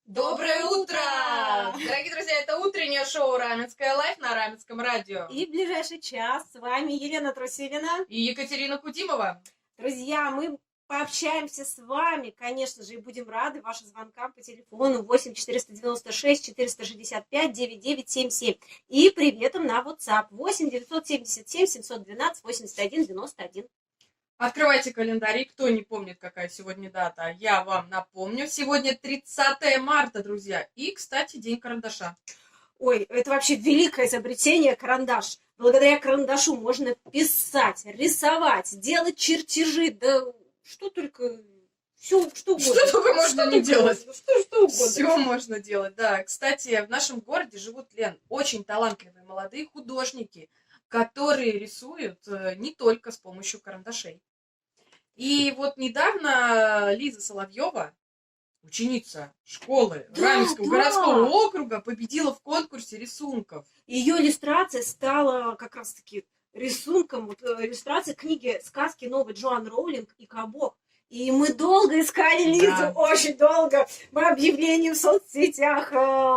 Доброе утро! Дорогие друзья, это утреннее шоу «Раменское лайф» на Раменском радио. И в ближайший час с вами Елена Трусилина И Екатерина Кудимова. Друзья, мы пообщаемся с вами, конечно же, и будем рады вашим звонкам по телефону 8 496 465 9977 и приветом на WhatsApp 8 977 712 81 91. Открывайте календарь. Кто не помнит, какая сегодня дата, я вам напомню. Сегодня 30 марта, друзья. И, кстати, день карандаша. Ой, это вообще великое изобретение — карандаш. Благодаря карандашу можно писать, рисовать, делать чертежи, да что только... Все, что угодно. Что только можно не делать. Что угодно. Все можно делать, да. Кстати, в нашем городе живут, Лен, очень талантливые молодые художники, которые рисуют не только с помощью карандашей. И вот недавно Лиза Соловьева, ученица школы Раменского городского округа, победила в конкурсе рисунков. Ее иллюстрация стала как раз-таки рисунком, иллюстрация книги «Сказки новой» Джоан Роулинг и «Колобок». И мы долго искали Лизу, очень долго. Мы объявления в соцсетях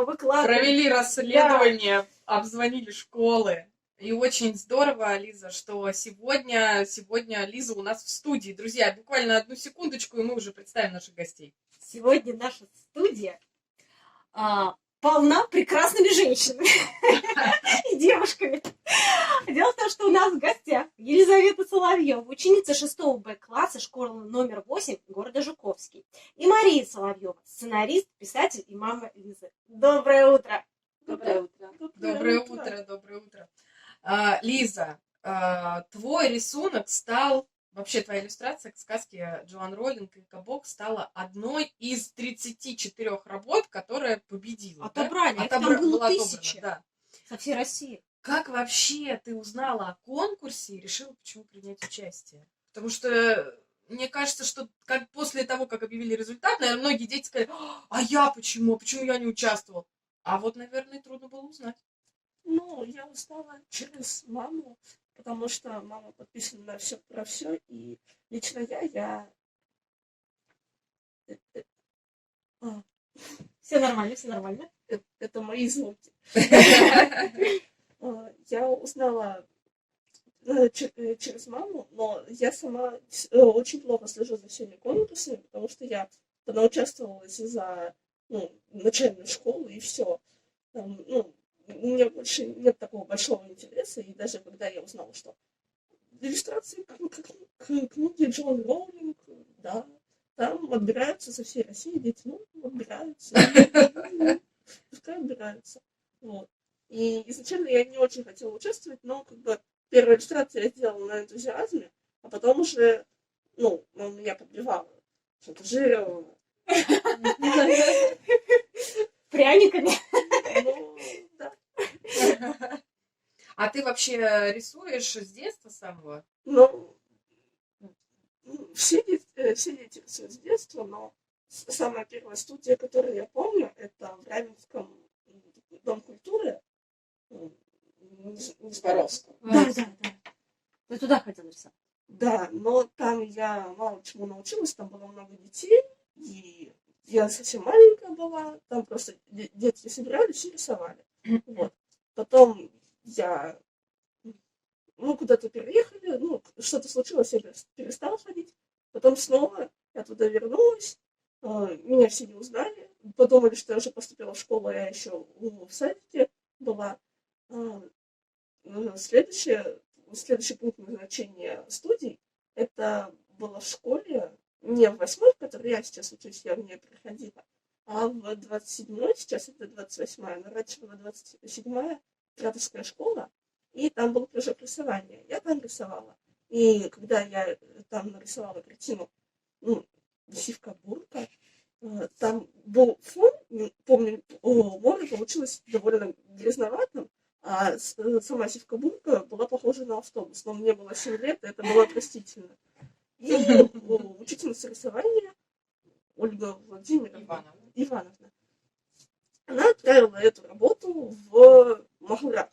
выкладывали. Провели расследование, обзвонили школы. И очень здорово, Лиза, что сегодня Лиза у нас в студии. Друзья, буквально одну секундочку, и мы уже представим наших гостей. Сегодня наша студия полна прекрасными женщинами и девушками. Дело в том, что у нас в гостях Елизавета Соловьева, ученица 6 Б-класса школы номер 8 города Жуковский. И Мария Соловьева, сценарист, писатель и мама Лизы. Доброе утро! Доброе утро. Доброе утро. Лиза, твой рисунок стал, вообще твоя иллюстрация к сказке Джоан Роулинг и «Колобок» стала одной из 34 работ, которая победила. Отобрали, да? там было 1000 отобрано, да. Со всей России. Как вообще ты узнала о конкурсе и решила, почему принять участие? Потому что мне кажется, что как после того, как объявили результат, наверное, многие дети сказали: а я почему? Почему я не участвовал? А вот, наверное, трудно было узнать. Ну, я узнала через маму, потому что мама подписана на все про все, и лично я... Все нормально, все нормально. Это мои звуки. Я узнала через маму, но я сама очень плохо слежу за всеми конкурсами, потому что я тогда участвовала за начальную школу, и все. У меня больше нет такого большого интереса, и даже когда я узнала, что иллюстрации к книге Джоан Роулинг, да, там отбираются со всей России дети, отбираются, пускай отбираются, вот. И изначально я не очень хотела участвовать, но первую иллюстрацию я сделала на энтузиазме, а потом уже, меня подбивало, что-то жировало. Пряниками. Да. А ты вообще рисуешь с детства самого? Все дети рисуют с детства, но самая первая студия, которую я помню, это в Раменском Дом культуры, в Боровском. Да. Ты туда хотела рисовать? Да, но там я мало чему научилась, там было много детей, и я совсем маленькая была, там просто детки собирались и рисовали. Вот. Потом я, куда-то переехали, что-то случилось, я перестала ходить. Потом снова я туда вернулась, меня все не узнали, подумали, что я уже поступила в школу, я еще в садике была. Следующий пункт назначения студий, это было в школе, не в 8-й, в которой я сейчас учусь, я в ней приходила, а в 27-й, сейчас это 28-я, но раньше была 27-я пиратовская школа, и там был кружок рисования. Я там рисовала. И когда я там нарисовала картину «Сивка-бурка», там был фон, помню, море получилось довольно грязноватым, а сама Сивка-бурка была похожа на автобус. Но мне было 7 лет, и это было простительно. И учительница рисования Ольга Владимировна Ивановна, она отправила эту работу в Махурах.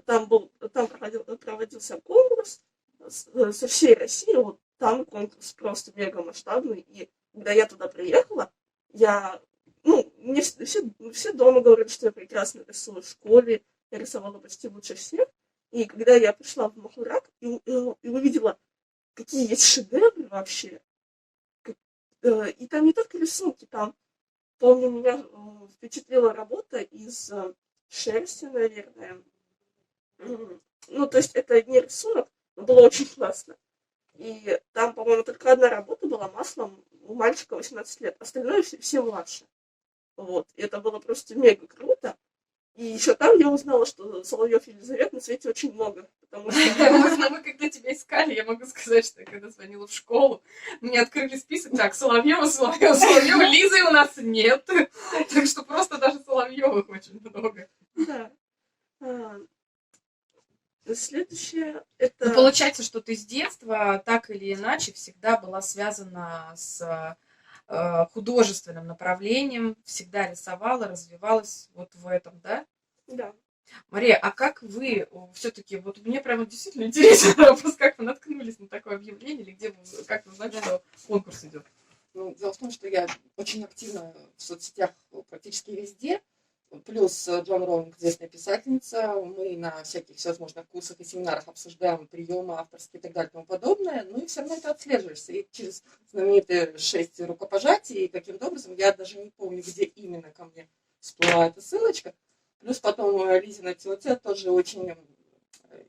Там проводился конкурс со всей России, вот там конкурс просто мега масштабный, и когда я туда приехала, я мне все дома говорят, что я прекрасно рисую. В школе я рисовала почти лучше всех. И когда я пришла в Махурак и увидела, какие есть шедевры вообще, и там не только рисунки, там, помню, меня впечатлила работа из шерсти, наверное. Ну, то есть это не рисунок, но было очень классно. И там, по-моему, только одна работа была маслом у мальчика 18 лет, остальное все младше. Вот. И это было просто мега круто. И еще там я узнала, что Соловьев и Елизавет на свете очень много. Потому что Мы когда тебя искали, я могу сказать, что я когда звонила в школу, мне открыли список, так, Соловьева, Лизы у нас нет. Так что просто даже Соловьевых очень много. да. Следующее Ну, это... получается, что ты с детства так или иначе всегда была связана с художественным направлением, всегда рисовала, развивалась вот в этом, да? Да. Мария, а как вы все-таки, вот мне прямо действительно интересен вопрос, как вы наткнулись на такое объявление, или где вы, как вы знаете, что конкурс идет? Ну, дело в том, что я очень активна в соцсетях практически везде. Плюс Джон Роулинг, известная писательница, мы на всяких всевозможных курсах и семинарах обсуждаем приемы авторские и так далее и тому подобное, ну и все равно это отслеживаешься. И через знаменитые 6 рукопожатий, каким-то образом, я даже не помню, где именно ко мне всплыла эта ссылочка. Плюс потом Лизина тетя, тоже очень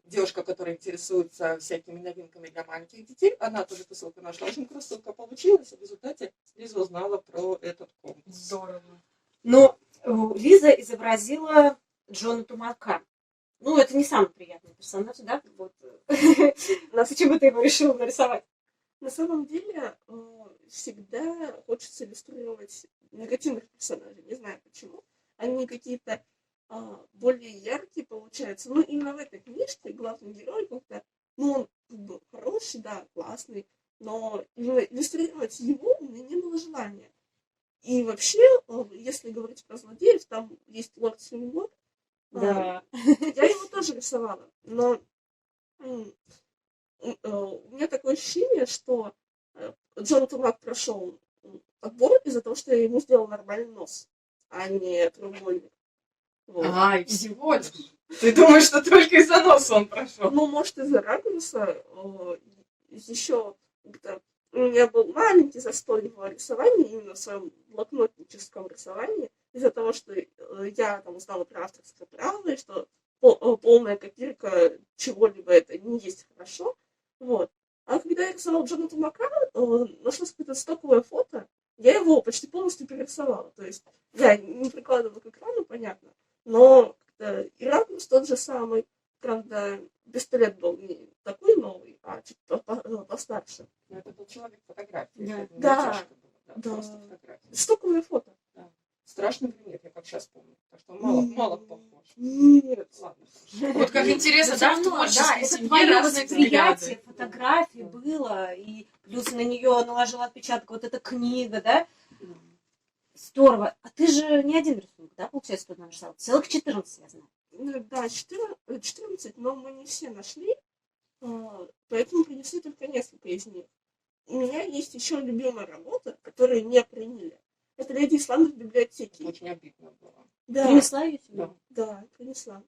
девушка, которая интересуется всякими новинками для маленьких детей, она тоже эту ссылку нашла, очень красотка получилась, и в результате Лиза узнала про этот конкурс. Здорово. Но Лиза изобразила Джона Тумака. Ну, это не самый приятный персонаж, да? Вот. Почему ты его решила нарисовать? На самом деле, всегда хочется иллюстрировать негативных персонажей. Не знаю почему. Они какие-то более яркие получаются. Ну, именно в этой книжке главный герой как-то, ну, он как бы хороший, да, классный, но именно иллюстрировать его у меня не было желания. И вообще, если говорить про злодеев, там есть лорд Слимлок. Да. Я его тоже рисовала, но у меня такое ощущение, что Джон Тумак прошел отбор из-за того, что я ему сделала нормальный нос, а не треугольник. Вот. И всего лишь. Ты думаешь, что только из-за носа он прошел? Ну, может, из-за ракурса. Еще как-то у меня был маленький застой в рисовании, именно в своем блокнотническом рисовании, из-за того, что я там узнала про авторское право, и что полная копирка чего-либо это не есть хорошо. Вот. А когда я рисовала Джона Тумака, нашлось какое-то стоковое фото, я его почти полностью перерисовала. То есть я не прикладывала к экрану, понятно, но и ракурс тот же самый. Правда, пистолет был не такой новый, а чуть постарше. Но это был человек фотографии. Да. Это не Да. натяжка была, Да. просто фотография. Стоковое фото. Страшный брюнет, я как сейчас помню. Так что мало похож. Нет. Ладно. Вот как интересно, Но да, всё в равно, творческой это семье твое разные восприятие взгляды. фотографии было, и плюс на нее наложил отпечаток вот эта книга, да? Здорово. А ты же не один рисунок, да, получается, тут написал? Целых 14, я знаю. Да, 14, но мы не все нашли, поэтому принесли только несколько из них. У меня есть еще любимая работа, которую не приняли. Это «Леди Исландр в библиотеке». Очень обидно было. Да, Принесла ее сюда? да, принесла.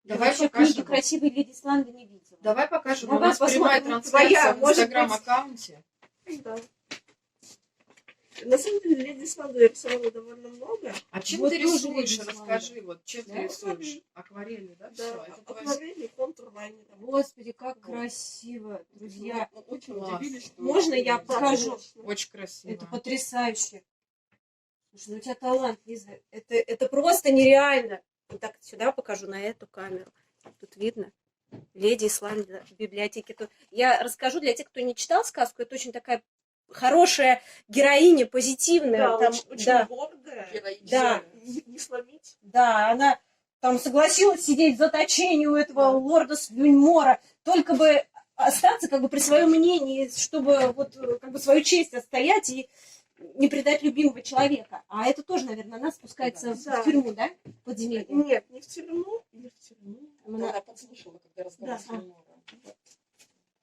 Я Давай вообще книги покажем. красивой леди Исланды не видела. Давай покажем. Давай У нас прямая посмотрим. трансляция Твоя, в может быть. инстаграм-аккаунте. Да. На самом деле, «Леди Исланду» я рисовала довольно много. А чем Вот ты тоже рисуешь? Леди Расскажи, вот чем Да? ты рисуешь? Акварелью, да? Да, Всё, это твоя- акварели, контур-лайнер. Господи, как Вот. красиво, друзья. Мы очень Класс. удивились, что... Можно я Да, покажу? конечно. Очень красиво. Это потрясающе. Слушай, ну у тебя талант, Лиза. Это просто нереально. Вот так сюда покажу, на эту камеру. Тут видно. Леди Исландер в библиотеке. Тут... Я расскажу для тех, кто не читал сказку. Это очень такая хорошая героиня, позитивная. Да, Там, очень да, гордая. Да. Не сломить. да, она там согласилась сидеть в заточении у этого лорда Слюньмора, только бы остаться как бы при своем мнении, чтобы вот как бы свою честь отстоять и не предать любимого человека. А это тоже, наверное, она спускается Да. в тюрьму, да? В подземелье. Нет, не в тюрьму. Или в тюрьму. Она подслушала, когда разговаривала Да. с Леонором.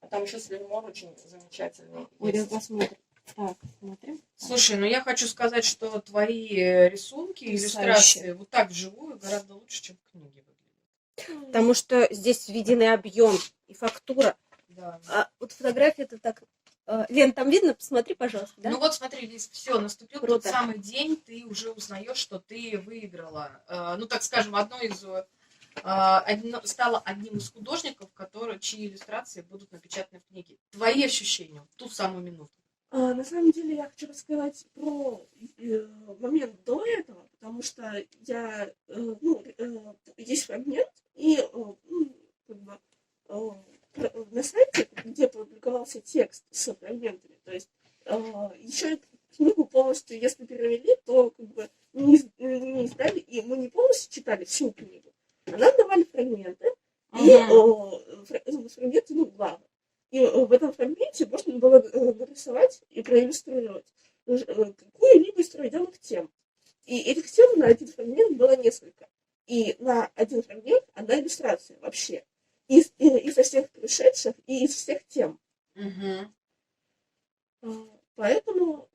А там еще Слюньмор очень замечательный. Ой, есть. да, посмотрим. Так, смотрим. Слушай, ну я хочу сказать, что твои рисунки, Потрясающе. иллюстрации вот так вживую гораздо лучше, чем в книге выглядят. Потому что здесь введены объем и фактура. Да. А вот фотография это так... Лен, там видно? Посмотри, пожалуйста. Да? Ну вот смотри, Лиз, все, наступил Круто. тот самый день, ты уже узнаешь, что ты выиграла. Ну, так скажем, стала одним из художников, чьи иллюстрации будут напечатаны в книге. Твои ощущения в ту самую минуту. На самом деле я хочу рассказать про момент до этого, потому что есть фрагмент, и на сайте, где публиковался текст с фрагментами, то есть еще книгу полностью, если перевели, то не издали, и мы не полностью читали всю книгу, а нам давали фрагменты, и фрагменты, главы. И в этом фрагменте можно было нарисовать и проиллюстрировать какую-либо из проведенных тем. И этих тем на один фрагмент было несколько. И на один фрагмент одна иллюстрация вообще. Изо всех пришедших и из всех тем. Поэтому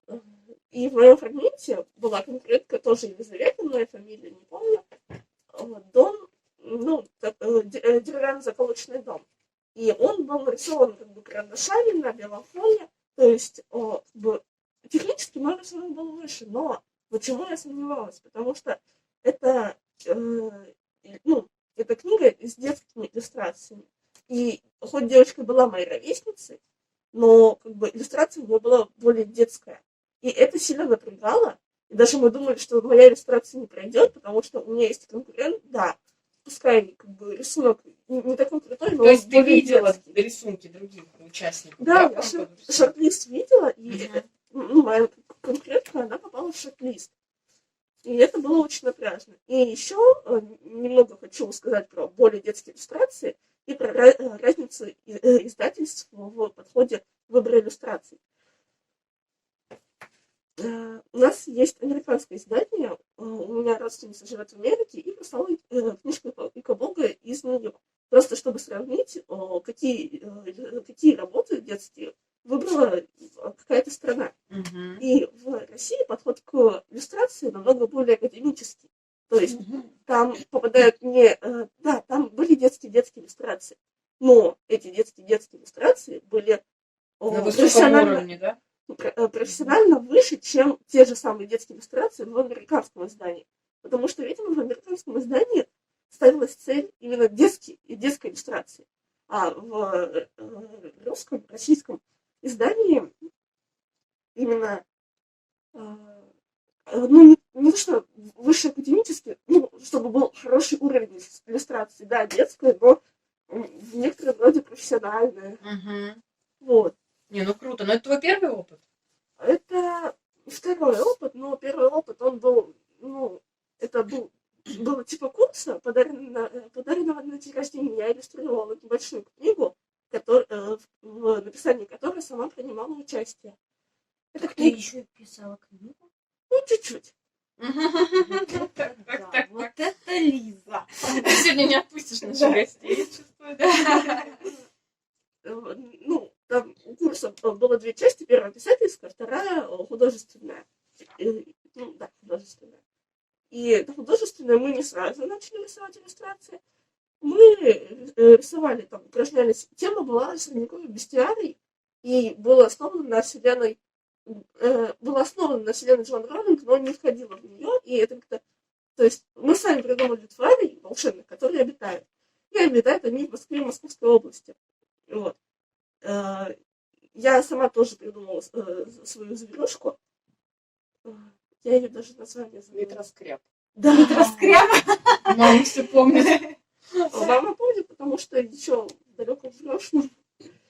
и в моем фрагменте была конкретка тоже Елизавета, моя фамилия, не помню. Дом, деревянный заколоченный дом. И он был нарисован карандашами на белом фоне. То есть технически мой рисунок был выше. Но почему я сомневалась? Потому что это книга с детскими иллюстрациями. И хоть девочка была моей ровесницей, но иллюстрация у нее была более детская. И это сильно напрягало. И даже мы думали, что моя иллюстрация не пройдет, потому что у меня есть конкурент, да. Пускай рисунок не такой крутой, но... То есть ты более видела детский. рисунки других участников? Да, я шорт-лист видела, и моя конкретка, она попала в шорт-лист. И это было очень напряжно. И еще немного хочу сказать про более детские иллюстрации и про разницу издательств в подходе к выбору иллюстраций. У нас есть американское издание, у меня родственница живет в Америке, и прислала книжку Икабога из нее. Просто чтобы сравнить, какие работы детские выбрала какая-то страна. И в России подход к иллюстрации намного более академический. То есть там попадают там были детские иллюстрации, но эти детские иллюстрации были на высоком уровне, да? Профессионально выше, чем те же самые детские иллюстрации в американском издании. Потому что, видимо, в американском издании ставилась цель именно детской иллюстрации. А в российском издании именно не то, что выше академически, чтобы был хороший уровень иллюстрации, да, детская, но в некотором роде профессиональная. Вот. Не, круто. Но это твой первый опыт? Это второй опыт, но первый опыт, он был, это было типа курса, подаренного на день рождения. Я иллюстрировала небольшую книгу, в написании которой сама принимала участие. Это книга. Ты еще и писала книгу? Чуть-чуть. Вот это Лиза. Ты сегодня не отпустишь наших гостей, я чувствую, да? Там у курса было две части. Первая писательская, вторая художественная. Художественная. И на художественной мы не сразу начали рисовать иллюстрации. Мы рисовали, упражнялись. Тема была средневековый бестиарий, и была основана на вселенной Джон Роулинг, но не входила в нее. И это то есть мы сами придумали тварей волшебных, которые обитают. И обитают они в Москве и Московской области. Вот. Я сама тоже придумала свою зверюшку. Я ее даже название забыла. Микроскреп. Да. Микроскреп. Мама все помнит. Мама помнит, потому что еще в далеком прошлом,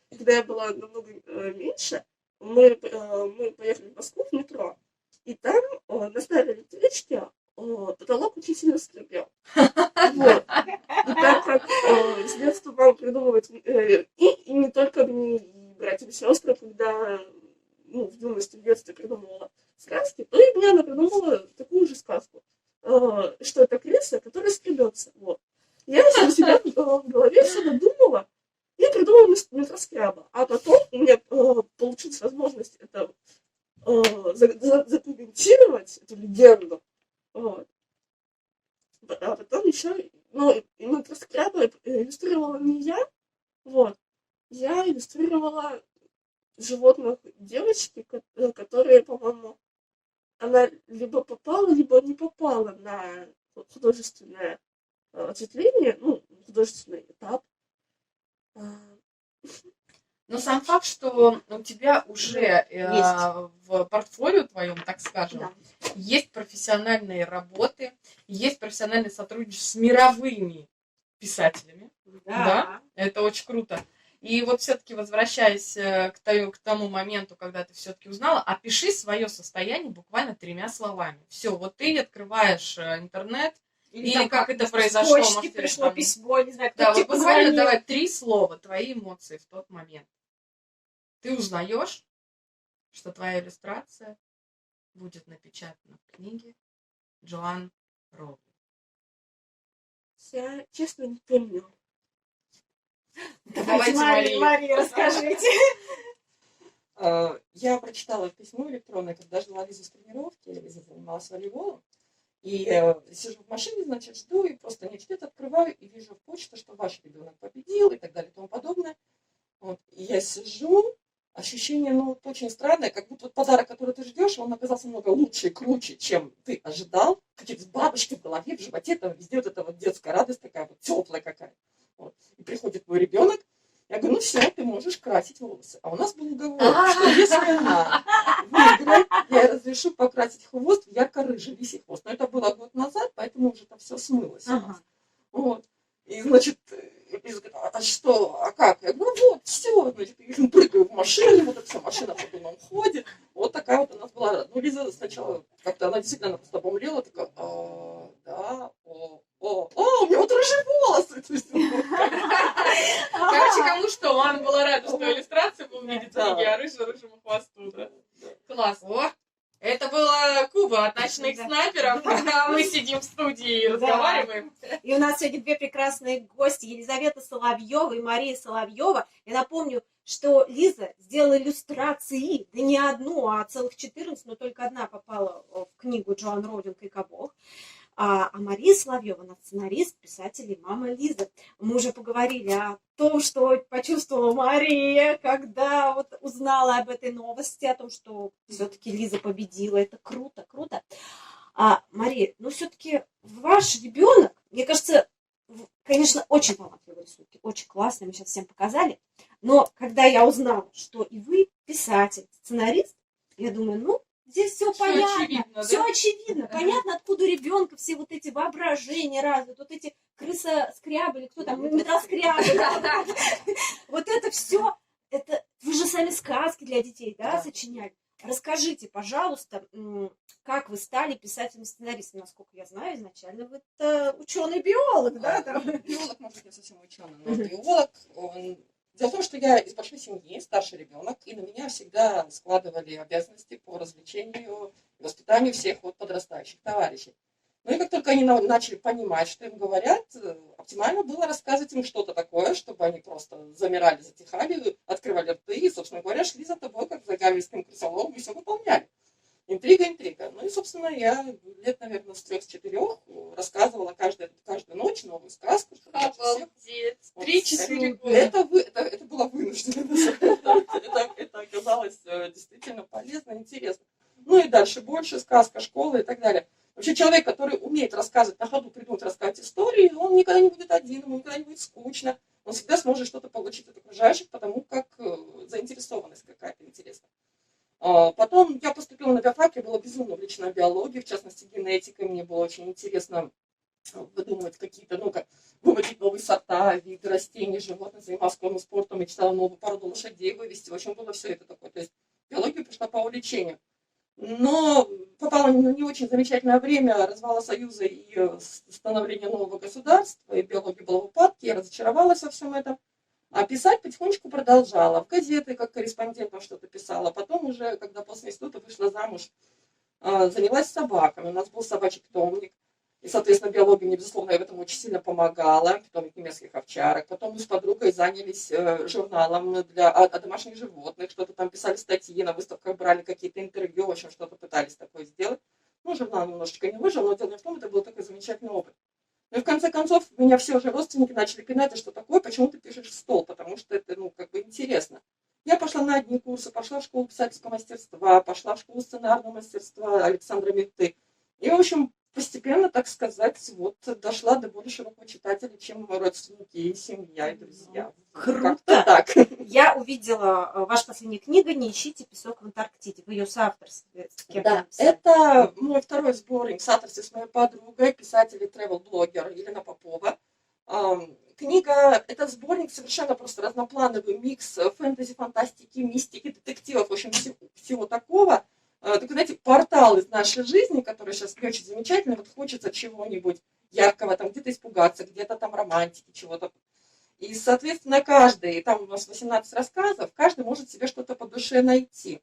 когда я была намного меньше, мы поехали в Москву в метро, и там на старой электричке потолок очень сильно скрипел. Вот. И так как с детства мама придумывает, и не только мне, и братьям и сестрам, когда в юности, в детстве придумывала сказки, то и мне она придумала такую же сказку, что это крыса, которая скребется. Вот. Я у себя в голове все додумала и придумала микроскреба. А потом у меня получилась возможность это задокументировать эту легенду. Вот. А потом еще, ну, и мы просто крабы иллюстрировала не я, вот. Я иллюстрировала животных девочки, которые, по-моему, она либо попала, либо не попала на художественное ответвление, ну, художественный этап. Но сам факт, что у тебя уже Есть. в портфолио твоем, так скажем, Да. есть профессиональные работы, есть профессиональное сотрудничество с мировыми писателями. Да. Это очень круто. И вот все-таки возвращаясь к тому моменту, когда ты все-таки узнала, опиши свое состояние буквально 3 словами. Все, вот ты открываешь интернет, или там как это с произошло, почты может, пришло там, письмо, не знаю, кто да, тебе вот буквально позвонил. давай 3 слова, твои эмоции в тот момент. Ты узнаешь, что твоя иллюстрация будет напечатана в книге Джоан Роулинг. Я, честно, не помню. Давайте, Мария, расскажите. Я прочитала письмо электронное, когда ждала Лизу с тренировки, Лиза занималась волейболом. И сижу в машине, значит, жду, и просто не чтет, открываю, и вижу в почте, что ваш ребенок победил, и так далее, и тому подобное. Вот. И я сижу, ощущение, ну, очень странное, как будто вот подарок, который ты ждешь, он оказался много лучше и круче, чем ты ожидал. Какие-то бабочки в голове, в животе, там везде вот эта вот детская радость такая вот теплая какая-то. Вот. И приходит мой ребенок, я говорю, ну все, ты можешь красить волосы. А у нас был уговор, что если она выиграет, я разрешу покрасить хвост в ярко-рыжий лисий хвост. Но это было год назад, поэтому уже там все смылось у нас. Вот. И, значит, Лиза говорит, а что, а как? Я говорю, вот, все, значит, я прыгаю в машину, вот эта вся машина по домам ходит. Вот такая вот у нас была. Ну, Лиза сначала, как-то она действительно просто помрела, такая, да, у меня вот рыжие волосы. Короче, кому что, ладно, была рада, что иллюстрация была в виде книги, а рыжему хвосту, да? Класс. О, это была Куба от ночных снайперов, когда мы сидим в студии и разговариваем. И у нас сегодня 2 прекрасные гости, Елизавета Соловьева и Мария Соловьева. Я напомню, что Лиза сделала иллюстрации, да не одну, а целых 14, но только одна попала в книгу Джоан Роулинг и Бог. А Мария Соловьева, она сценарист, писатель и мама Лизы. Мы уже поговорили о том, что почувствовала Мария, когда вот узнала об этой новости, о том, что все-таки Лиза победила. Это круто, круто. Мария, ну все-таки ваш ребенок, мне кажется, конечно, очень талантливые рисунки, очень классно, мы сейчас всем показали. Но когда я узнала, что и вы писатель, сценарист, я думаю, ну, здесь все понятно, очевидно, все да? очевидно. Понятно, откуда у ребенка все вот эти воображения развиты, вот эти крыса-скрябы, кто там, метроскрябы. Вот это все, это вы же сами сказки для детей, да, сочиняли. Расскажите, пожалуйста, как вы стали писателем-сценаристом? Насколько я знаю, изначально вы ученый-биолог, да? Биолог, может, не совсем ученый, но биолог, он... Дело в том, что я из большой семьи, старший ребенок, и на меня всегда складывали обязанности по развлечению и воспитанию всех вот подрастающих товарищей. Ну и как только они начали понимать, что им говорят, оптимально было рассказывать им что-то такое, чтобы они просто замирали, затихали, открывали рты и, собственно говоря, шли за тобой, как за гавельским крысоловом, и все выполняли. Интрига. Ну и, собственно, я лет, наверное, с 3-4 рассказывала каждую ночь новую сказку. Обалдеть. 3-4 года. Это было вынуждено. Это оказалось действительно полезно, интересно. Ну и дальше больше, сказка, школа и так далее. Вообще человек, который умеет рассказывать, на ходу придумать, рассказать истории, он никогда не будет один, ему никогда не будет скучно. Он всегда сможет что-то получить от окружающих, потому как заинтересованность какая-то интересная. Потом я поступила на биофак, я была безумно увлечена биологией, в частности генетикой. Мне было очень интересно выдумывать какие-то, выводить новые сорта, виды растений, животных, занималась конным спортом, и читала новую породу лошадей вывести. В общем, было все это такое. То есть биология пришла по увлечению. Но попала на не очень замечательное время развала Союза и становления нового государства, и биология была в упадке, я разочаровалась во всем этом. А писать потихонечку продолжала. В газеты как корреспондентом что-то писала. Потом уже, когда после института вышла замуж, занялась собаками. У нас был собачий питомник. И, соответственно, биология мне, безусловно, в этом очень сильно помогала. Питомник немецких овчарок. Потом мы с подругой занялись журналом о домашних животных. Что-то там писали статьи, на выставках брали какие-то интервью, в общем, что-то пытались такое сделать. Ну, журнал немножечко не выжил, но дело в том, это был такой замечательный опыт. Ну и в конце концов, меня все уже родственники начали пинать, а что такое, почему ты пишешь в стол, потому что это, ну, как бы интересно. Я пошла на одни курсы, пошла в школу писательского мастерства, пошла в школу сценарного мастерства Александра Митты. И, в общем, постепенно, так сказать, вот дошла до более широкого читателя, чем родственники, и семья, и друзья. Круто! Как-то так. Я увидела ваша последняя книга «Не ищите песок в Антарктиде». Вы ее соавторстве с кем-то Да, написали. это мой второй сборник в соавторстве с моей подругой, писатель и тревел-блогер Елена Попова. Книга, это сборник совершенно просто разноплановый микс фэнтези, фантастики, мистики, детективов, в общем, всего такого. Так, знаете, портал из нашей жизни, который сейчас не очень замечательный, вот хочется чего-нибудь яркого, там где-то испугаться, где-то там романтики, чего-то. И, соответственно, каждый, там у нас 18 рассказов, каждый может себе что-то по душе найти.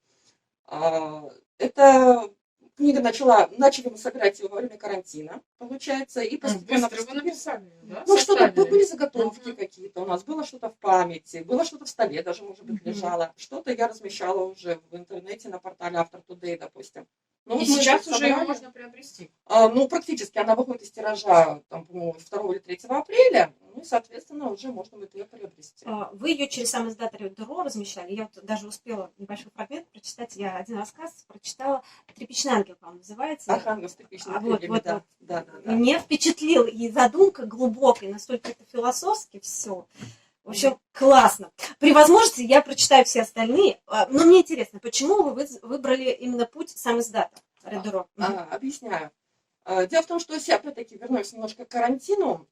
Эта книга начали мы собирать ее во время карантина, получается, и постепенно... Быстро вы написали, да? Ну, что-то Составили? были заготовки какие-то у нас, было что-то в памяти, было что-то в столе даже, может быть, лежало. Что-то я размещала уже в интернете на портале Автор Today, допустим. Ну, И вот мы сейчас это уже ее собрали. можно приобрести. Ну, практически она выходит из тиража, там, по-моему, 2 или 3 апреля, ну, и, соответственно, уже можно будет ее приобрести. Вы ее через сам издатель РДРО размещали. Я вот даже успела небольшой фрагмент прочитать. Я один рассказ прочитала. «Тряпичный ангел», по-моему, называется. Архангельск типичный Вот. да. Мне впечатлил и задумка глубокая, настолько это философски все. В общем, классно. При возможности я прочитаю все остальные. Но мне интересно, почему вы выбрали именно путь сам издата РДРО? Объясняю. Дело в том, что если опять-таки вернусь немножко к карантину,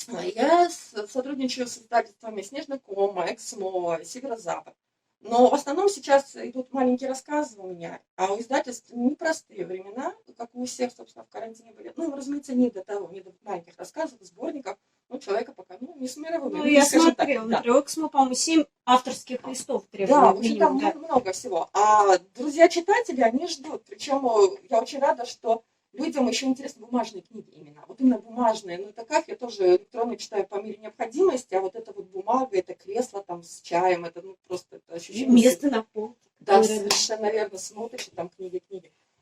я сотрудничаю с издательствами «Снежный ком», «Эксмо», «Северо-Запад». Но в основном сейчас идут маленькие рассказы у меня, а у издательств непростые времена, как у всех, собственно, в карантине были. Ну, разумеется, не до того, не до маленьких рассказов, сборников. Ну, человека пока, не с мировыми. Ну, я скажем так, смотрела, да. например, Эксмо, по-моему, 7 авторских листов Да, требует в общем, там минимум, да. много всего. А друзья-читатели, они ждут. Причем я очень рада, что людям еще интересны бумажные книги именно. Вот именно бумажные. Ну, это как, я тоже электронно читаю по мере необходимости, а вот это вот бумага, это кресло там с чаем, это просто это ощущение. Место на полке. Да, Наверное. совершенно верно, смотришь, и там книги.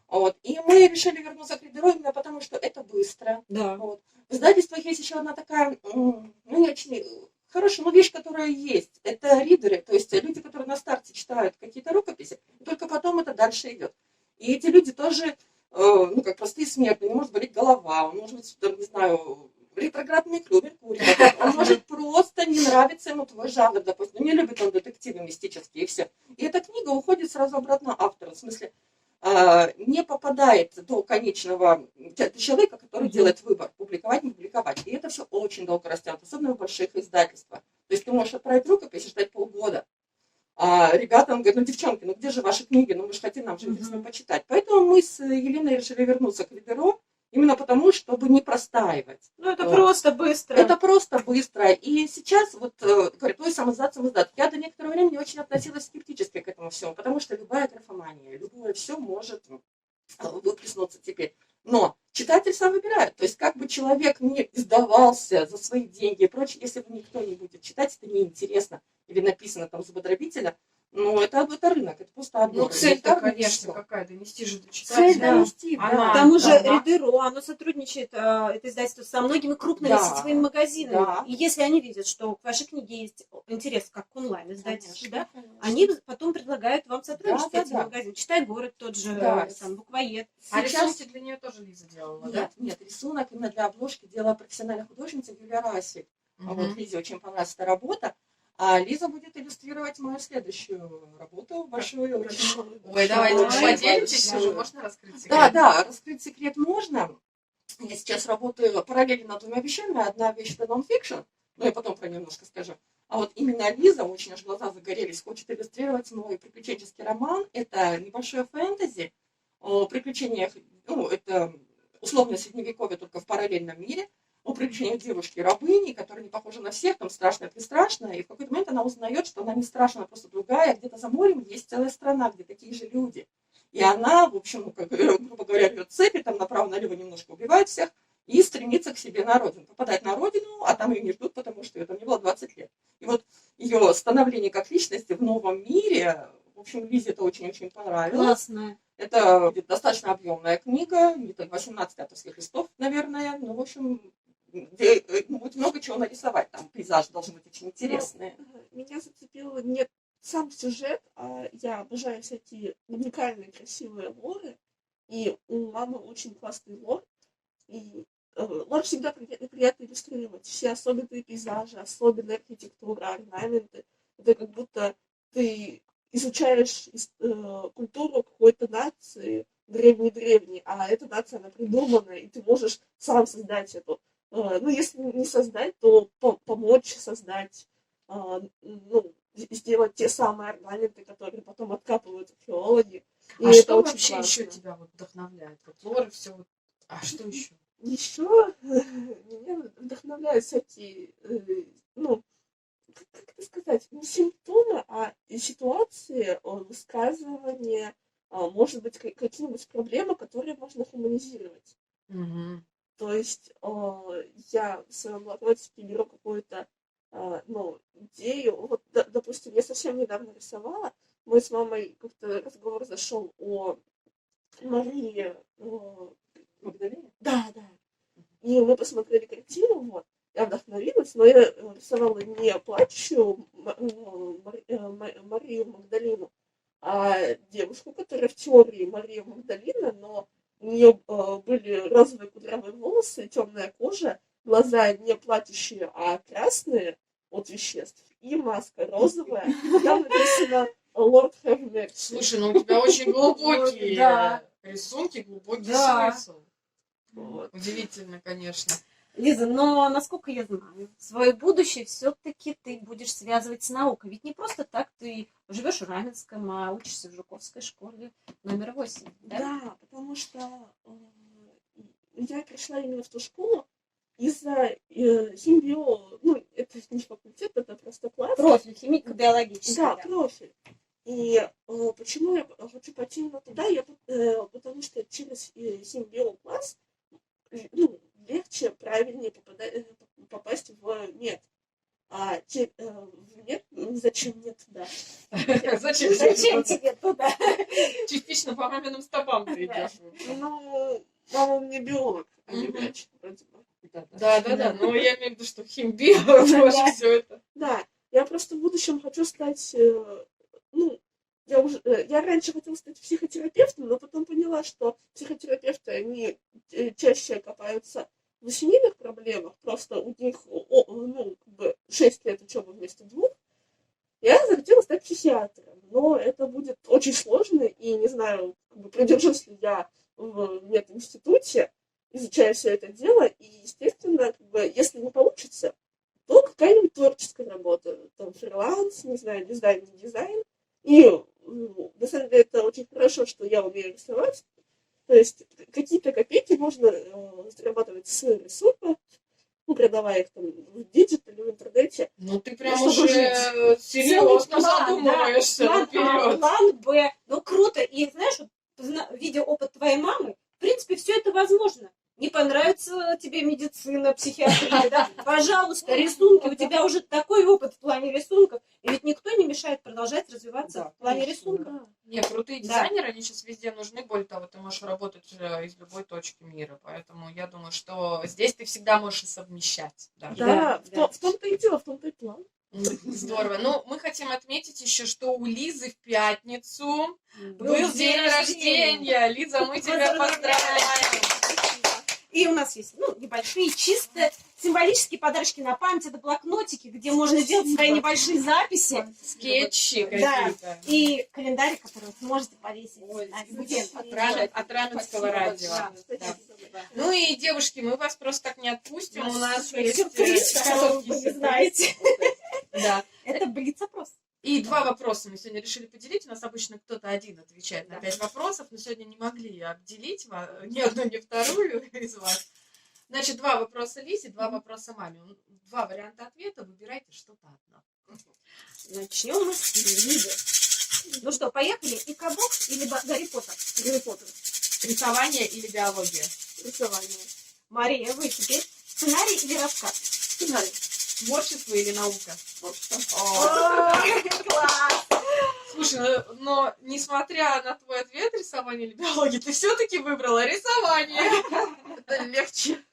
Вот. И мы решили вернуться к РДРО именно потому, что это быстро. Да. Вот. В издательствах есть еще одна такая, не очень хорошая, но вещь, которая есть. Это ридеры, то есть люди, которые на старте читают какие-то рукописи, и только потом это дальше идет. И эти люди тоже, как простые смертные, не может болеть голова, он может быть, не знаю, ретроградный Меркурий, он может просто не нравиться ему твой жанр, допустим, не любит он детективы мистические, и все. И эта книга уходит сразу обратно автору, в смысле, не попадает до конечного человека, который делает выбор, публиковать, не публиковать. И это все очень долго растет, особенно в больших издательствах. То есть ты можешь отправить рукопись и ждать полгода. А ребятам говорят, девчонки, где же ваши книги? Мы же хотим, нам же интересно почитать. Поэтому мы с Еленой решили вернуться к РДРО, именно потому, чтобы не простаивать. Ну, это просто быстро. Это просто быстро. И сейчас, говорят, самоиздат. Я до некоторого времени очень относилась скептически к этому всему, потому что любая графомания, любое все может выплеснуться теперь. Но читатель сам выбирает. То есть, как бы человек не издавался за свои деньги и прочее, если бы никто не будет читать, это неинтересно. Или написано там зубодробителя, это рынок, это просто отбор. Цель-то, конечно, какая, донести же до читателя. Цель донести, Она- да. К тому же да. РДРО, оно сотрудничает, это издательство, со многими крупными Да. сетевыми магазинами. Да. И если они видят, что к вашей книге есть интерес как к онлайн-издательству, да, Конечно. они потом предлагают вам сотрудничать Да, с этим да. магазином. «Читай город» тот же, Да. там, «Буквоед». А Сейчас- рисунки для нее тоже Лиза делала, да? Нет, рисунок именно для обложки делала профессиональная художница Юлия Расик. Вот Лизе очень понравилась эта работа. А Лиза будет иллюстрировать мою следующую работу, большую. Ой, давайте Ой, поделитесь большую. уже, можно раскрыть секрет? Да, раскрыть секрет можно. Я сейчас работаю параллельно над 2 вещами. Одна вещь это нон-фикшн, но я потом про нее немножко скажу. А вот именно Лиза, очень аж глаза загорелись, хочет иллюстрировать мой приключенческий роман. Это небольшое фэнтези о приключениях, это условно средневековье, только в параллельном мире, о приключениях девушки-рабыни, которая не похожа на всех, там страшная-престрашная, и в какой-то момент она узнает, что она не страшная, а просто другая, где-то за морем есть целая страна, где такие же люди. И она, в общем, грубо говоря, рвет цепи, там направо-налево немножко убивает всех, и стремиться к себе на родину, попадать на родину, а там ее не ждут, потому что ее там не было 20 лет. И вот ее становление как личности в новом мире, в общем, Лизе это очень-очень понравилось. Классно. Это достаточно объемная книга, где-то 18 авторских листов, наверное. Ну, в общем, где будет много чего нарисовать. Там пейзажи должны быть очень интересные. Меня зацепило не сам сюжет, а я обожаю всякие уникальные, красивые лоры. И у мамы очень классный лор. И лор всегда приятно иллюстрировать. Все особенные пейзажи, особенная архитектура, орнаменты. Это как будто ты изучаешь культуру какой-то нации, древней-древней, а эта нация, она придумана, и ты можешь сам создать эту. Ну, если не создать, то помочь создать, ну, сделать те самые орнаменты, которые потом откапывают археологи. И А это что очень вообще классно. еще тебя вот вдохновляет? Вот лор и все. Вот. А что еще? Еще меня вдохновляют всякие, ну, как это сказать, не симптомы, а ситуации, высказывания, может быть, какие-нибудь проблемы, которые можно хуманизировать. Мгм. То есть я в своем блокнотике беру какую-то, ну, идею. Вот, допустим, я совсем недавно рисовала, мы с мамой как-то разговор зашел о Марии. Магдалине? Да, да. И мы посмотрели картину, вот. Я вдохновилась, но я рисовала не плачущую Марию Магдалину, а девушку, которая в теории Мария Магдалина, но у нее были розовые кудрявые волосы, темная кожа, глаза не плачущие, а красные от веществ, и маска розовая. И там написано «Lord have mercy». Слушай, ну у тебя очень глубокие Да. рисунки, глубокий Да. смысл. Вот. Удивительно, конечно. Лиза, но насколько я знаю, свое будущее все-таки ты будешь связывать с наукой. Ведь не просто так ты живешь в Раменском, а учишься в Жуковской школе номер 8. Да? Да, потому что я пришла именно в ту школу из-за химбио, ну, это не факультет, это просто класс. Профиль химико-биологический. Да, профиль. И почему я хочу пойти именно туда? Потому что через химбио-класс, ну, легче, правильнее попасть в мед. А в мед, зачем нет туда? Зачем? Зачем тебе туда? Частично по маминым стопам ты идешь. Ну, мама у меня биолог, а не Мгм. врач, вроде бы. Да. Но я имею в виду, что химбио тоже все это. Да, я просто в будущем хочу стать, ну, я раньше хотела стать психотерапевтом, но потом поняла, что психотерапевты, они чаще копаются в семейных проблемах, просто у них, ну, как бы 6 лет учебы вместо 2. Я захотела стать психиатром, но это будет очень сложно, и не знаю, как бы, продержусь ли я в мединституте, изучая все это дело, и, естественно, как бы, если не получится, то какая-нибудь творческая работа, там, фриланс, не знаю, дизайн, не дизайн. И, на самом деле, это очень хорошо, что я умею рисовать. То есть какие-то копейки можно зарабатывать с рисунка, ну, продавая их там в диджитале, в интернете. Ну ты прям Чтобы уже серьезно задумываешься План А, наперед. план Б. Ну, круто. И знаешь, вот, видя опыт твоей мамы, в принципе, все это возможно. Не понравится тебе медицина, психиатрия, да? Пожалуйста, рисунки. У тебя уже такой опыт в плане рисунков. И ведь никто не мешает продолжать развиваться Да, в плане конечно, рисунка. Да. Не, крутые Да. дизайнеры, они сейчас везде нужны. Более того, ты можешь работать из любой точки мира. Поэтому я думаю, что здесь ты всегда можешь и совмещать. Даже. Да, Да. в том-то и дело, в том-то и план. Здорово. Ну, мы хотим отметить еще, что у Лизы в пятницу был Был день рождения. Лиза, мы тебя поздравляем. И у нас есть, ну, небольшие, чисто символические подарочки на память. Это блокнотики, где можно сделать свои небольшие записи. Скетчи Да. какие-то. И календарь, который вы сможете повесить Ой, на спасибо. стену. От Раменского радио. Да. Да. Ну и, девушки, мы вас просто так не отпустим. У нас есть сюрприз, которого вы короткий не сюрприз. знаете. Да. Это блиц-опрос. И 2 вопроса мы сегодня решили поделить. У нас обычно кто-то один отвечает на 5 вопросов, но сегодня не могли обделить ни одну, ни вторую из вас. Значит, 2 вопроса Лизе, 2 вопроса маме. 2 варианта ответа, выбирайте что-то одно. Начнем мы с Лизы. Ну что, поехали? И Кабок или Гарри Поттер? Гарри Поттер. Рисование или биология? Рисование. Мария, вы теперь сценарий или рассказ? Сценарий. Творчество или наука? Творчество. Класс! Слушай, но несмотря на твой ответ рисование или биология, ты все-таки выбрала рисование. Это легче.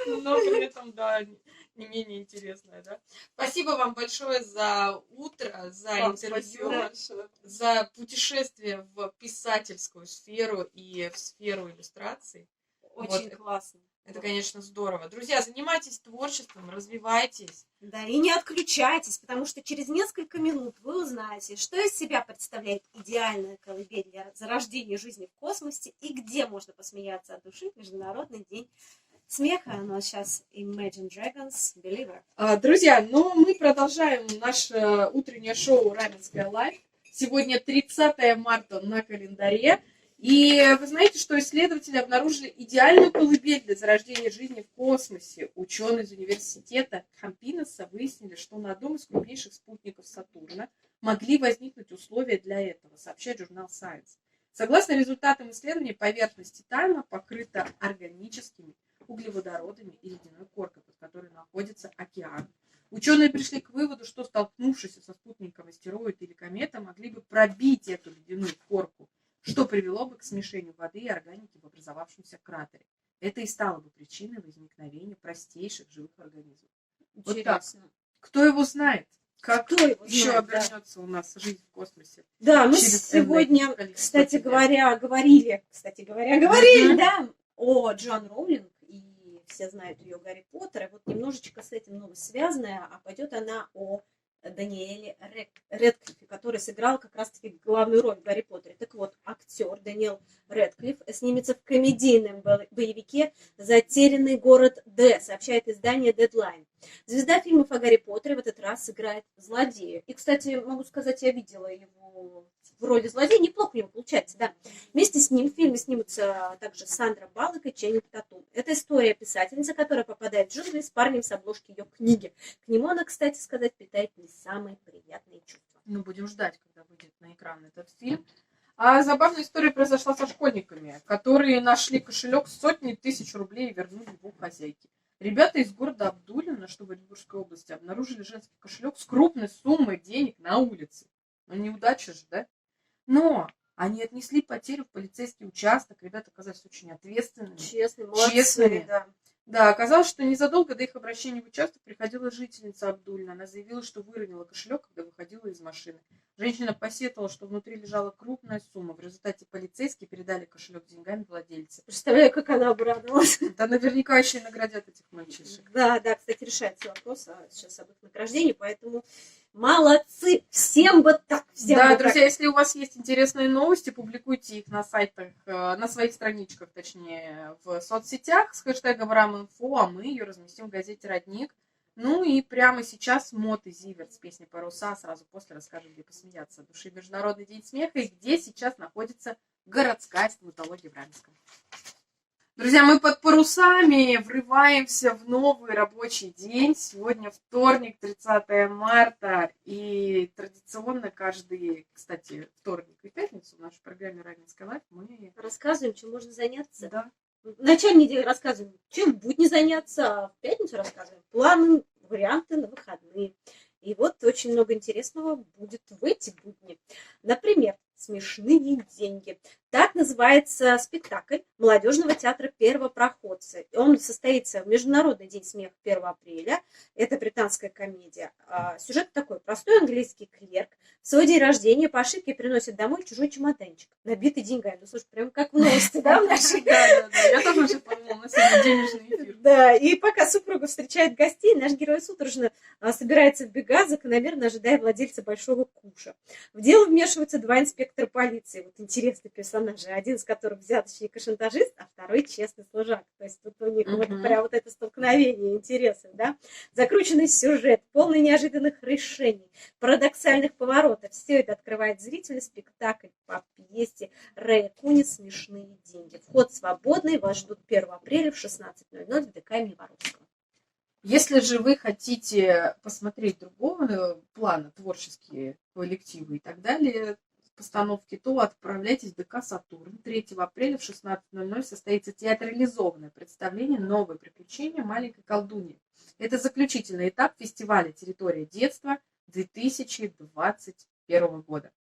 Но при этом, да, не менее интересное, да. Спасибо вам большое за утро, за Вам интервью, спасибо большое. за путешествие в писательскую сферу и в сферу иллюстраций. Очень Вот. классно. Это, конечно, здорово. Друзья, занимайтесь творчеством, развивайтесь. Да, и не отключайтесь, потому что через несколько минут вы узнаете, что из себя представляет идеальная колыбель для зарождения жизни в космосе и где можно посмеяться от души в Международный день смеха. У нас сейчас Imagine Dragons Believer. Друзья, ну мы продолжаем наше утреннее шоу «Раменская лайф». Сегодня 30 марта на календаре. И вы знаете, что исследователи обнаружили идеальную колыбель для зарождения жизни в космосе. Ученые из университета Кампинеса выяснили, что на одном из крупнейших спутников Сатурна могли возникнуть условия для этого, сообщает журнал Science. Согласно результатам исследований, поверхность Титана покрыта органическими углеводородами и ледяной коркой, под которой находится океан. Ученые пришли к выводу, что столкнувшись со спутником астероид или комета, могли бы пробить эту ледяную корку, что привело бы к смешению воды и органики в образовавшемся кратере. Это и стало бы причиной возникновения простейших живых организмов. Вот так. Интересно. Кто его знает? Как Кто его еще знает, да. обернется у нас жизнь в космосе? Да, мы Через сегодня, энное количество кстати лет. говоря, говорили, Мгм. да, о Джоан Роулинг, и все знают ее Гарри Поттера. Вот немножечко с этим новость связанная, а пойдет она о Даниэле Рэдклиффе, который сыграл как раз-таки главную роль в Гарри Поттере. Так вот, актер Даниэл Рэдклифф снимется в комедийном боевике «Затерянный город Д», сообщает издание Deadline. Звезда фильмов о Гарри Поттере в этот раз сыграет злодея. И, кстати, могу сказать, я видела его в роли злодея. Неплохо у него получается, да. Вместе с ним в фильме снимутся также Сандра Баллок и Ченнинг Татум. Это история писательницы, которая попадает в джунгли с парнем с обложки ее книги. К нему она, кстати сказать, питает не самые приятные чувства. Ну, будем ждать, когда выйдет на экран этот фильм. А забавная история произошла со школьниками, которые нашли кошелек с сотней тысяч рублей и вернули его хозяйке. Ребята из города Абдулино, что в Оренбургской области, обнаружили женский кошелек с крупной суммой денег на улице. Ну, неудача же, да? Но они отнесли потерю в полицейский участок. Ребята оказались очень ответственными. Честно, молодцы, Честными. да. Да, оказалось, что незадолго до их обращения в участок приходила жительница Абдулина. Она заявила, что выронила кошелек, когда выходила из машины. Женщина посетовала, что внутри лежала крупная сумма. В результате полицейские передали кошелек с деньгами владельце. Представляю, как она обрадовалась. Да, наверняка еще и наградят этих мальчишек. Да, кстати, решается вопрос сейчас об их награждении, поэтому молодцы. Всем бы так. Всем Да, бы друзья, если у вас есть интересные новости, публикуйте их на сайтах, на своих страничках, точнее, в соцсетях с хэштегом РАМИНФО, а мы ее разместим в газете «Родник». Ну и прямо сейчас Мот и Зиверт с песней «Паруса». Сразу после расскажем, где посмеяться от души. Международный день смеха и где сейчас находится городская стоматология в Раменском. Друзья, мы под парусами врываемся в новый рабочий день. Сегодня вторник, 30 марта. И традиционно каждый, кстати, вторник и пятницу в нашей программе «Раменская лайф» мы... рассказываем, чем можно заняться. Да. В начале недели рассказываем, чем в будни заняться, а в пятницу рассказываем планы, варианты на выходные. И вот очень много интересного будет в эти будни. Например, «Смешные деньги». Так называется спектакль молодежного театра «Первопроходцы». Он состоится в Международный день смеха 1 апреля. Это британская комедия. Сюжет такой. Простой английский клерк в свой день рождения по ошибке приносит домой чужой чемоданчик, набитый деньгами. Ну, слушай, прям как в новости, да, в нашей? Да. Я тоже уже подумала на сегодня денежный эфир. Да, и пока супруга встречает гостей, наш герой судорожно собирается в бега, закономерно ожидая владельца большого куша. В дело вмешиваются два инспектора полиции. Вот интересный персонаж. Один из которых взяточник и шантажист, а второй честный служак. То есть тут у них вот прям вот это столкновение интересов, да. Закрученный сюжет, полный неожиданных решений, парадоксальных поворотов. Все это открывает зрителю спектакль по пьесе Рэя Кунис «Смешные деньги». Вход свободный, вас ждут 1 апреля в 16:00 в ДК имени Воровского. Если же вы хотите посмотреть другого плана, творческие коллективы и так далее, постановки, то отправляйтесь в ДК «Сатурн». 3 апреля в 16:00 состоится театрализованное представление «Новые приключения маленькой колдуньи». Это заключительный этап фестиваля «Территория детства» 2021 года.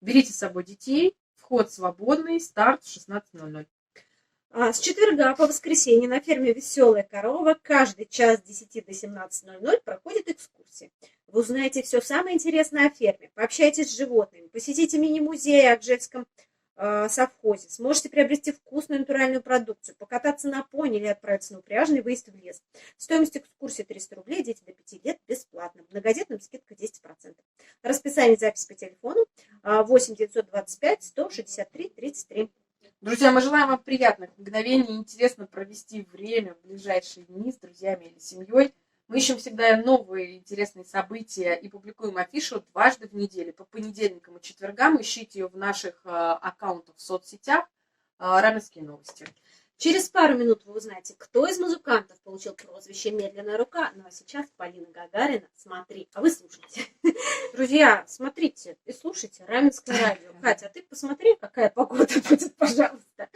Берите с собой детей, вход свободный, старт в 16:00. С четверга по воскресенье на ферме «Веселая корова» каждый час с 10 до 17:00 проходит экскурсия. Вы узнаете все самое интересное о ферме, пообщайтесь с животными, посетите мини-музей о Акжельском совхозе, сможете приобрести вкусную натуральную продукцию, покататься на пони или отправиться на упряжный выезд в лес. Стоимость экскурсии 300 рублей, дети до 5 лет бесплатно. Многодетным скидка 10%. Расписание, запись по телефону 8 925 163 33. Друзья, мы желаем вам приятных мгновений, интересно провести время в ближайшие дни с друзьями или семьей. Мы ищем всегда новые интересные события и публикуем афишу дважды в неделю. По понедельникам и четвергам ищите ее в наших аккаунтах в соцсетях «Раменские новости». Через пару минут вы узнаете, кто из музыкантов получил прозвище «Медленная рука». Ну а сейчас Полина Гагарина. Смотри, а вы слушайте. Друзья, смотрите и слушайте Раменское радио. Катя, а ты посмотри, какая погода будет, пожалуйста.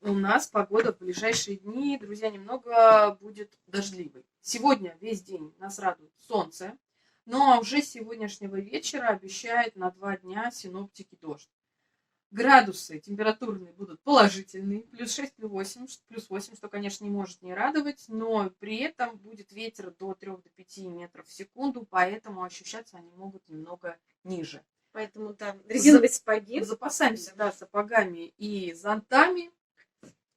У нас погода в ближайшие дни, друзья, немного будет дождливой. Сегодня весь день нас радует солнце, но уже с сегодняшнего вечера обещают на 2 дня синоптики дождь. Градусы температурные будут положительные, плюс 6, плюс 8, что, конечно, не может не радовать, но при этом будет ветер до 3 до 5 метров в секунду, поэтому ощущаться они могут немного ниже. Поэтому там резиновые сапоги. Запасаемся, да, сапогами и зонтами.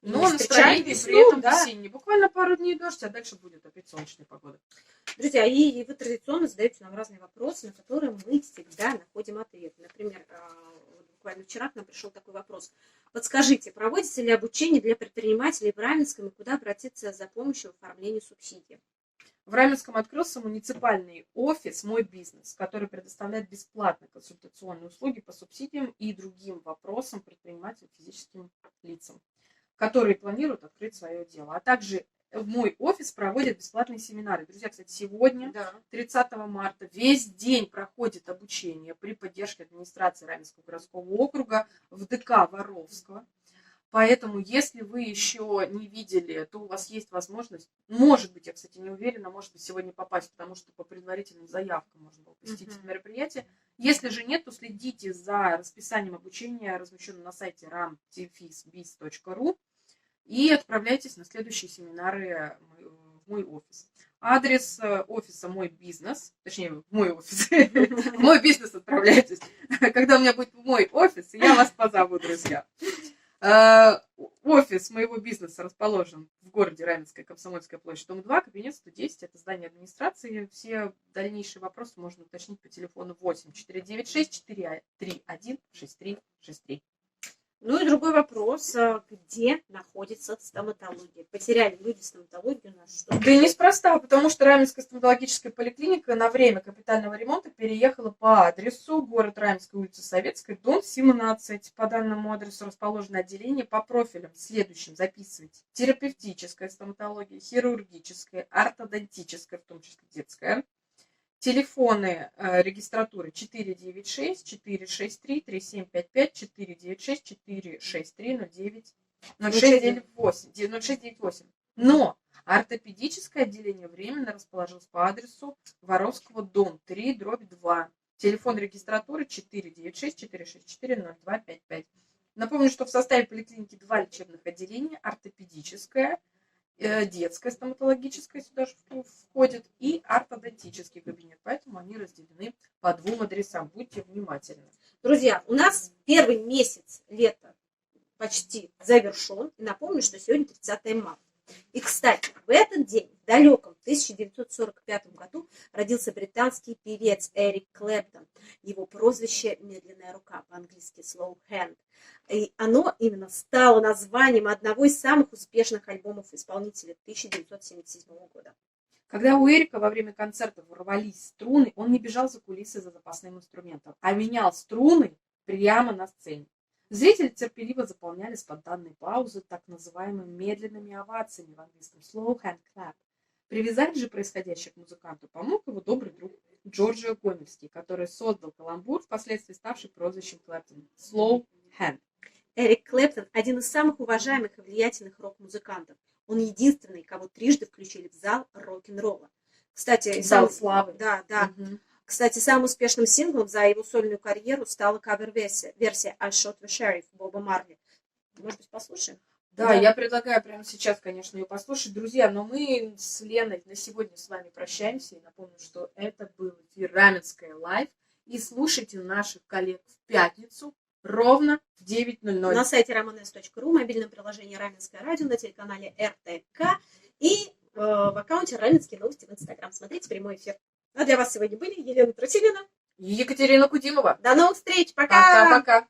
И Но не настроение встречать при весну, этом да. весеннее. Буквально пару дней дождь, а дальше будет опять солнечная погода. Друзья, и вы традиционно задаете нам разные вопросы, на которые мы всегда находим ответы. Например, буквально вчера к нам пришел такой вопрос. Подскажите, проводится ли обучение для предпринимателей в Раменском и куда обратиться за помощью в оформлении субсидий? В Раменском открылся муниципальный офис «Мой бизнес», который предоставляет бесплатные консультационные услуги по субсидиям и другим вопросам предпринимателям, физическим лицам, которые планируют открыть свое дело. А также в «Мой офис» проводят бесплатные семинары. Друзья, кстати, сегодня, 30 марта, весь день проходит обучение при поддержке администрации Раменского городского округа в ДК Воровского. Поэтому, если вы еще не видели, то у вас есть возможность, может быть, я, кстати, не уверена, может быть, сегодня попасть, потому что по предварительным заявкам можно было посетить это мероприятие. Если же нет, то следите за расписанием обучения, размещенным на сайте ram-biz.ru, и отправляйтесь на следующие семинары в мой офис. Адрес офиса «Мой бизнес», точнее, в мой офис, в мой бизнес отправляйтесь. Когда у меня будет мой офис, я вас позову, друзья. Офис моего бизнеса расположен в городе Раменская, Комсомольская площадь, дом 2, кабинет 110, это здание администрации. Все дальнейшие вопросы можно уточнить по телефону 8 496 431 6363. Ну и другой вопрос, где находится стоматология? Потеряли люди стоматологию у нас, что? Да и неспроста, потому что Раменская стоматологическая поликлиника на время капитального ремонта переехала по адресу город Раменская, улица Советская, дом 17. По данному адресу расположено отделение по профилям следующим. Записывайте. Терапевтическая стоматология, хирургическая, ортодонтическая, в том числе детская. Телефоны регистратуры 496 463 3755 496 463 0698. Но ортопедическое отделение временно расположилось по адресу Воровского, дом 3, дробь 2. Телефон регистратуры 496 464 0255. Напомню, что в составе поликлиники 2 лечебных отделения: ортопедическое, детская стоматологическая сюда же входит, и ортодонтический кабинет. Поэтому они разделены по 2 адресам. Будьте внимательны. Друзья, у нас первый месяц лета почти завершен. И напомню, что сегодня 30 марта. И, кстати, в этот день, в далеком 1945 году, родился британский певец Эрик Клэптон. Его прозвище «Медленная рука», по-английски «slow hand». И оно именно стало названием одного из самых успешных альбомов исполнителя 1977 года. Когда у Эрика во время концерта ворвались струны, он не бежал за кулисы за запасным инструментом, а менял струны прямо на сцене. Зрители терпеливо заполняли спонтанные паузы так называемыми медленными овациями, в английском slow hand clap. Привязать же происходящее к музыканту помог его добрый друг Джорджио Гомельский, который создал каламбур, впоследствии ставший прозвищем Клэптона. Slow Hand. Эрик Клэптон – один из самых уважаемых и влиятельных рок-музыкантов. Он единственный, кого трижды включили в зал рок-н-ролла. Кстати, Зал славы. Да, да. Мгм. Кстати, самым успешным синглом за его сольную карьеру стала кавер-версия I Shot the Sheriff Боба Марли. Может быть, послушаем? Да, я предлагаю прямо сейчас, конечно, ее послушать, друзья, но мы с Леной на сегодня с вами прощаемся. И напомню, что это был эфир Раменская Лайв. И слушайте наших коллег в пятницу ровно в 9:00. На сайте ramones.ru, мобильном приложении Раменское радио, на телеканале РТК и в аккаунте Раменские новости в Инстаграм. Смотрите прямой эфир. А для вас сегодня были Елена Трусилина. Екатерина Кудимова. До новых встреч. Пока! Пока-пока.